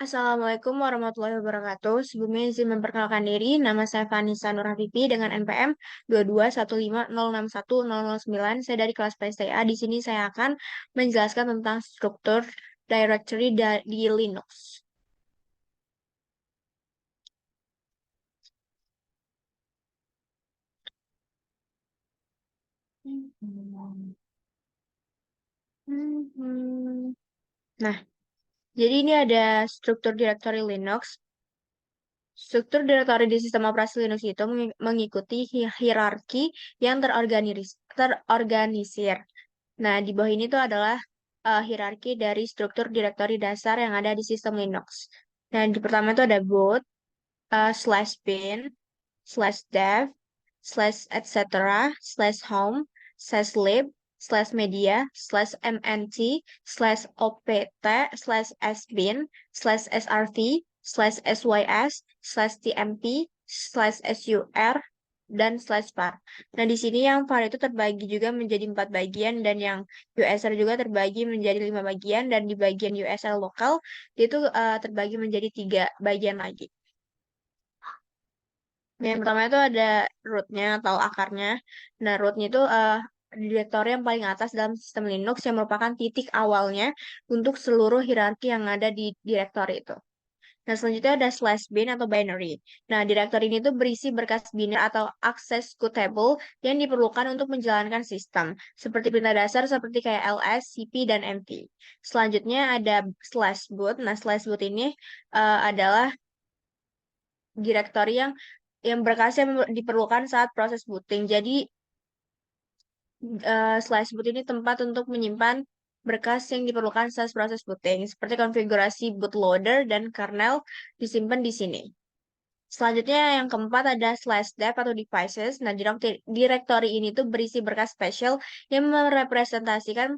Assalamualaikum warahmatullahi wabarakatuh. Sebelumnya izin memperkenalkan diri, nama saya Vanessa Nurhafifi dengan NPM 221506109. Saya dari kelas PSTA. Di sini saya akan menjelaskan tentang struktur directory di Linux. Nah, jadi ini ada struktur directory Linux. Struktur direktori di sistem operasi Linux itu mengikuti hierarki yang terorganisir. Nah, di bawah ini tuh adalah hierarki dari struktur direktori dasar yang ada di sistem Linux. Nah, di pertama itu ada boot, slash bin, slash dev, slash etc., slash home, slash lib, slash media, slash mnt, slash opt, slash sbin, slash srv, slash sys, slash tmp, slash sur, dan slash var. Nah, di sini yang var itu terbagi juga menjadi 4 bagian dan yang USR juga terbagi menjadi 5 bagian dan di bagian USR lokal itu terbagi menjadi 3 bagian lagi. Yang pertama itu ada rootnya atau akarnya. Nah, rootnya itu direktori yang paling atas dalam sistem Linux yang merupakan titik awalnya untuk seluruh hierarki yang ada di direktori itu. Nah, selanjutnya ada slash bin atau binary. Nah, direktori ini tuh berisi berkas binary atau access to table yang diperlukan untuk menjalankan sistem. Seperti perintah dasar seperti kayak ls, cp, dan mp. Selanjutnya ada slash boot. Nah, slash boot ini adalah direktori yang berkas yang diperlukan saat proses booting. Jadi, slash boot ini tempat untuk menyimpan berkas yang diperlukan saat proses booting, seperti konfigurasi bootloader dan kernel disimpan di sini. Selanjutnya yang keempat ada slash dev atau devices. Nah, direktori ini tuh berisi berkas spesial yang merepresentasikan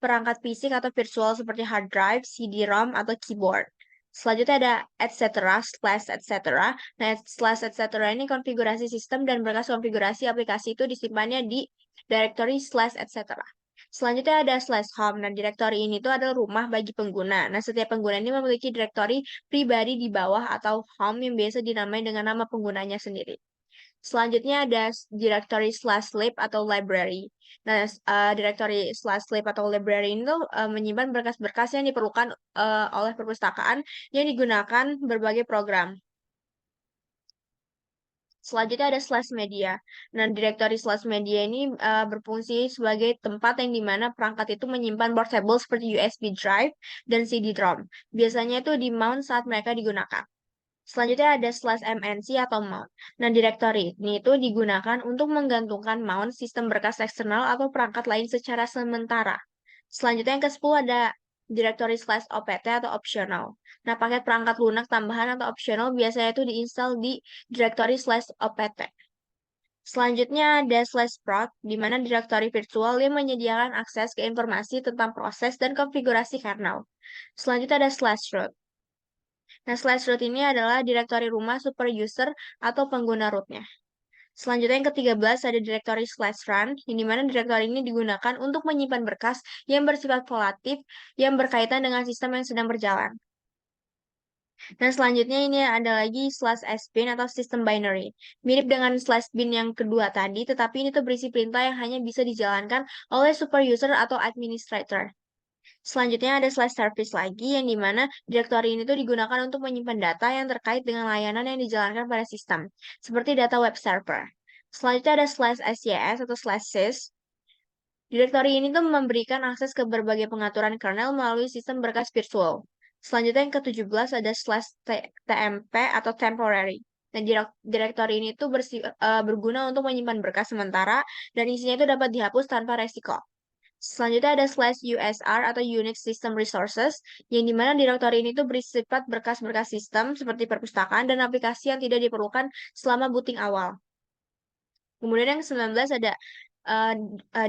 perangkat fisik atau virtual seperti hard drive, CD-ROM, atau keyboard. Selanjutnya ada etc. slash etc. Nah, slash etc. ini konfigurasi sistem dan berkas konfigurasi aplikasi itu disimpannya di directory slash etc. Selanjutnya ada slash home. Nah, direktori ini tuh adalah rumah bagi pengguna. Nah, setiap pengguna ini memiliki direktori pribadi di bawah atau home yang biasa dinamai dengan nama penggunanya sendiri. Selanjutnya ada directory slash lib atau library. Nah, directory slash lib atau library ini tuh menyimpan berkas-berkas yang diperlukan oleh perpustakaan yang digunakan berbagai program. Selanjutnya ada slash media. Nah, directory slash media ini berfungsi sebagai tempat yang dimana perangkat itu menyimpan portable seperti USB drive dan CD-ROM. Biasanya itu di mount saat mereka digunakan. Selanjutnya ada slash MNC atau mount. Nah, directory ini itu digunakan untuk menggantungkan mount sistem berkas eksternal atau perangkat lain secara sementara. Selanjutnya yang ke-10 ada directory slash opt atau optional. Nah, paket perangkat lunak tambahan atau optional biasanya itu diinstal di directory slash opt. Selanjutnya ada slash prot, di mana directory virtual yang menyediakan akses ke informasi tentang proses dan konfigurasi kernel. Selanjutnya ada slash root. Nah, slash root ini adalah direktori rumah super user atau pengguna rootnya. Selanjutnya yang ke-13 ada direktori slash run, yang dimana direktori ini digunakan untuk menyimpan berkas yang bersifat volatif yang berkaitan dengan sistem yang sedang berjalan. Dan selanjutnya ini ada lagi slash sbin atau sistem binary. Mirip dengan slash bin yang kedua tadi, tetapi ini tuh berisi perintah yang hanya bisa dijalankan oleh super user atau administrator. Selanjutnya ada slash service lagi, yang dimana direktori ini tuh digunakan untuk menyimpan data yang terkait dengan layanan yang dijalankan pada sistem, seperti data web server. Selanjutnya ada slash sys atau slash sys. Direktori ini tuh memberikan akses ke berbagai pengaturan kernel melalui sistem berkas virtual. Selanjutnya yang ke-17 ada slash tmp atau temporary. Dan direktori ini tuh berguna untuk menyimpan berkas sementara dan isinya itu dapat dihapus tanpa resiko. Selanjutnya ada slash USR atau Unix System Resources, yang dimana direktori ini tuh bersifat berkas-berkas sistem seperti perpustakaan dan aplikasi yang tidak diperlukan selama booting awal. Kemudian yang ke-19 ada uh,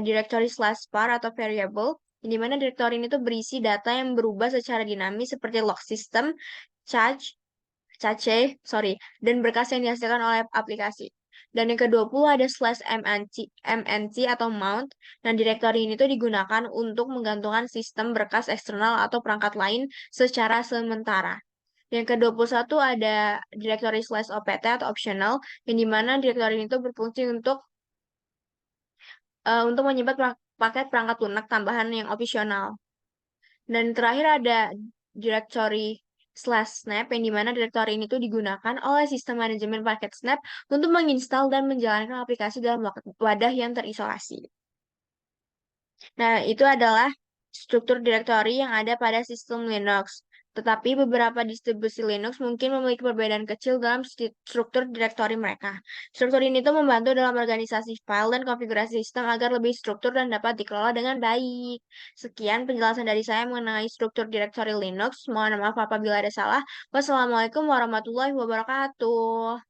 directory slash var atau variable, yang dimana direktori ini tuh berisi data yang berubah secara dinamis seperti log system, cache, cache, sorry, dan berkas yang dihasilkan oleh aplikasi. Dan yang ke-20 ada /mnc atau mount. Nah, directory ini tuh digunakan untuk menggantungkan sistem berkas eksternal atau perangkat lain secara sementara. Yang ke-21 ada directory /opt atau optional, yang dimana directory ini tuh berfungsi untuk menyimpan paket perangkat lunak tambahan yang opsional. Dan terakhir ada directory /snap, yang dimana directory ini tuh digunakan oleh sistem manajemen paket Snap untuk menginstal dan menjalankan aplikasi dalam wadah yang terisolasi. Nah, itu adalah struktur direktori yang ada pada sistem Linux. Tetapi beberapa distribusi Linux mungkin memiliki perbedaan kecil dalam struktur direktori mereka. Struktur ini tuh membantu dalam organisasi file dan konfigurasi sistem agar lebih struktur dan dapat dikelola dengan baik. Sekian penjelasan dari saya mengenai struktur direktori Linux. Mohon maaf apabila ada salah. Wassalamualaikum warahmatullahi wabarakatuh.